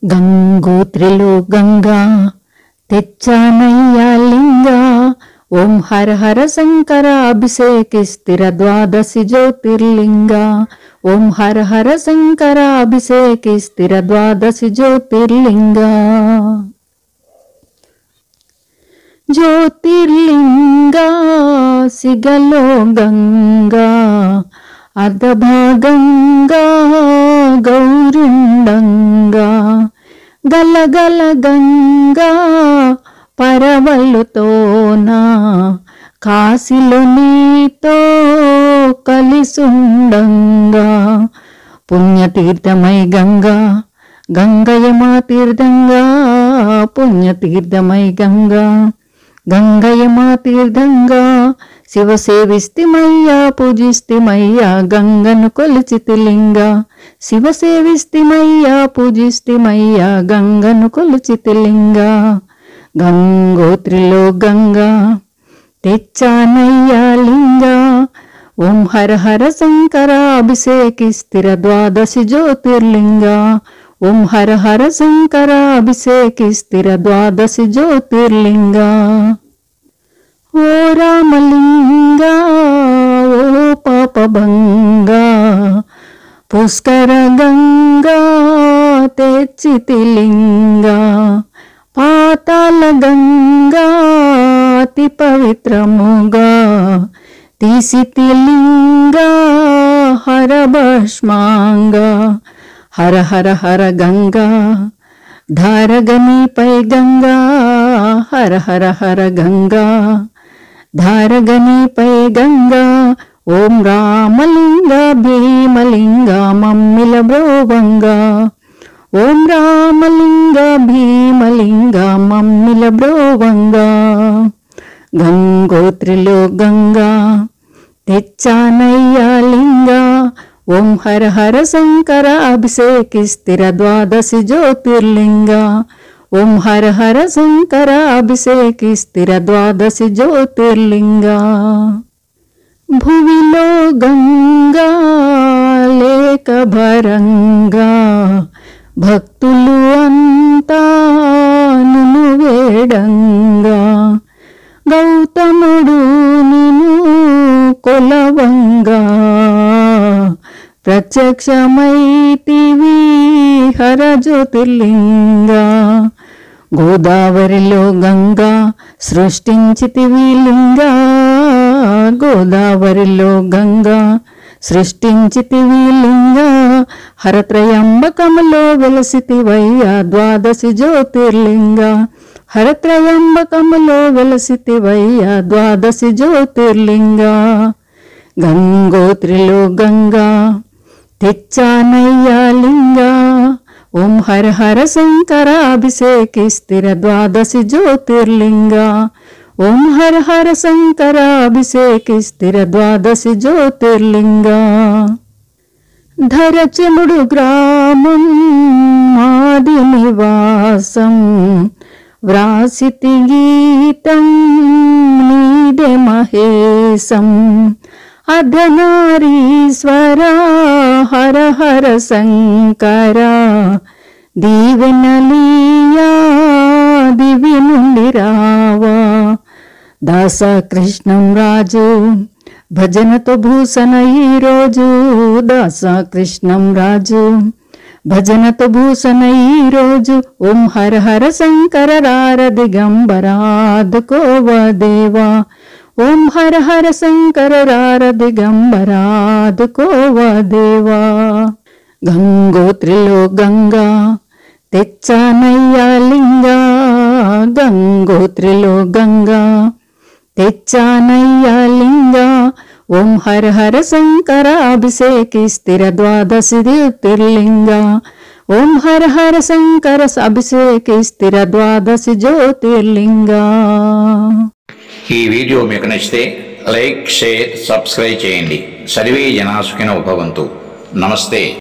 గంగోత్రిలో గంగా తెచ్చానయ్యా లింగా. ఓం హర హర శంకర అభిషేకిస్తిర ద్వాదశి జ్యోతిర్లింగా. ఓం హర హర శంకర అభిషేకిస్తిర ద్వాదశి జ్యోతిర్లింగా. జ్యోతిర్లింగా సిగలో గంగా అర్ధభాగంగా గౌరుండంగా. గలగల గంగా పరవళ్ళుతోనా కాశీలో నీతో కలిసుండంగా. పుణ్యతీర్థమై గంగా గంగయమా తీర్థంగా. పుణ్యతీర్థమై గంగా గంగయమా తీర్థంగా. శివ సేవిస్తిమయ్యా పూజిస్తిమయ్యా గంగను కొలిచితిలింగా. శివ సేవిస్తిమయ్యా పూజిస్తిమయ్యా గంగను కొలిచితిలింగా. గంగోత్రిలో గంగా తెచ్చానయ్యా లింగా. ఓం హర హర శంకర అభిషేకిస్తిర ద్వాదశి జ్యోతిర్లింగా. ఓం హర హర శంకర అభిషేకిస్తిర ద్వాదశి జ్యోతిర్లింగా. ఓ రామలింగా ఓ పాపభంగా పుష్కర గంగా తెచ్చితిలింగా. పాతాళ గంగా అతి పవిత్రముగా తీసితిలింగా హర భస్మాంగా. హర హర హర గంగా ధారగనిపై గంగా. హర హర హర గంగా ధారగనిపై గంగా. ఓం రామలింగ భీమలింగ మమ్మిల బ్రోవంగా. ఓం రామలింగ భీమలింగ మమ్మిల బ్రోవంగా. గంగోత్రిలో గంగా తెచ్చానయ్యా లింగా. ఓం హర హర శంకర అభిషేకిస్తిర ద్వాదశి జ్యోతిర్లింగా. ఓం హర హర శంకర అభిషేకిస్తిర ద్వాదశి జ్యోతిర్లింగా. భువిలో గంగా లేక భరంగా భక్తులు అంతా నిన్ను వేడంగా. గౌతముడు నిన్ను కొలవంగా ప్రత్యక్షమైతివి హర జ్యోతిర్లింగా. గోదావరిలో గంగా సృష్టించితివి లింగా. గోదావరిలో గంగా సృష్టించితివి లింగా. హరత్రయంబకములో వెలసితివయ్యా ద్వాదశి జ్యోతిర్లింగా. హరత్రయంబకములో వెలసితివయ్యా ద్వాదశి జ్యోతిర్లింగా. గంగోత్రిలో గంగా తెచ్చానయ్యా లింగా. ఓం హర హర శంకర అభిషేకిస్తిర ద్వాదశి జ్యోతిర్లింగా. ఓం హర హర శంకర అభిషేకిస్తిర ద్వాదశి జ్యోతిర్లింగా. ధరచముడు గ్రామం మాది నివాసం వ్రాసితి గీతం నీదే మహేశం. అర్ధనారీశ్వర హర హర శంకర దీవెనలీయా దివి నుండి రావా. దాస కృష్ణం రాజు భజనతో భూషణ ఈరోజు. దాస కృష్ణం రాజు భజనతో భూషణ ఈరోజు. ఓం హర హర శంకర రార దిగంబరాదుకోవ దేవా. ఓం హర హర శంకర రార దిగంబరాదుకోవ దేవా. గంగోత్రిలో గంగా తెచ్చానయ్యా లింగా. గంగోత్రిలో గంగా తెచ్చానయ్యా లింగా. ఓం హర హర శంకర అభిషేకిస్తిర ద్వాదశి జ్యోతిర్లింగా. ఓం హర హర శంకర అభిషేకిస్తిర ద్వాదశి జ్యోతిర్లింగా. ఈ వీడియో మీకు నచ్చితే లైక్, షేర్, సబ్స్క్రైబ్ చేయండి. సర్వే జనా సుఖినో భవంతు. నమస్తే.